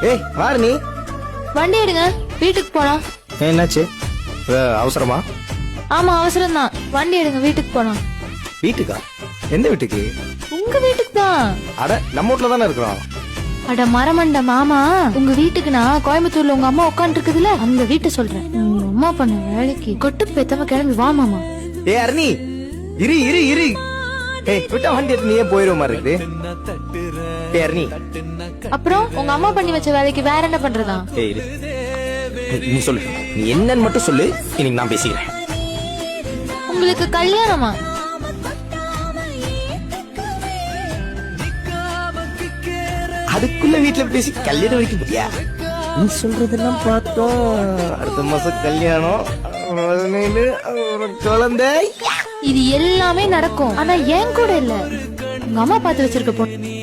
ஏய் வாரு நீ. வண்டி எடுங்க, வீட்டுக்கு போலாம். என்னாச்சு? அவசரமா? ஆமா அவசரம் தான். வண்டி எடுங்க, வீட்டுக்கு போலாம். வீட்டுக்கா? எந்த வீட்டுக்கு? உங்க வீட்டுக்கு தான். அட நம்ம வீட்டுல தானே இருக்கிறோம். அட மரமண்ட மாமா, உங்க வீட்டுக்கு நான் கோயம்புத்தூர்ல உங்க அம்மா உட்காந்து இருக்குதுல அந்த வீட்டை சொல்றேன். உங்க அம்மா பண்ண வேலைக்கு கொட்டு பேத்தவ கிளம்பி வா மாமா. ஏய் அருணி, இரு இரு இரு. ஏய் விட்டா வண்டி எடுத்து நீயே போயிடுவ மாதிரி இருக்குது. ஏய் அருணி. அப்புறம் உங்க அம்மா பண்ணி வச்ச வேலைக்கு வேற என்ன பண்றதா? ஏய் இரு. நீ சொல்லு, நீ என்னன்னு மட்டும் சொல்லு, இன்னைக்கு நான் பேசிக்கிறேன். உங்களுக்கு கல்யாணமா? அதுக்குள்ள வீட்டுல பேசி கல்யாணம் வரைக்கும் போறியா? நீ சொல்றதெல்லாம் பார்த்தோம். அடுத்த மாசம் கல்யாணம், குழந்தை. இது எல்லாமே நடக்கும், ஆனா ஏன் கூட இல்ல. உங்க அம்மா பார்த்து வச்சிருக்க பொண்ணு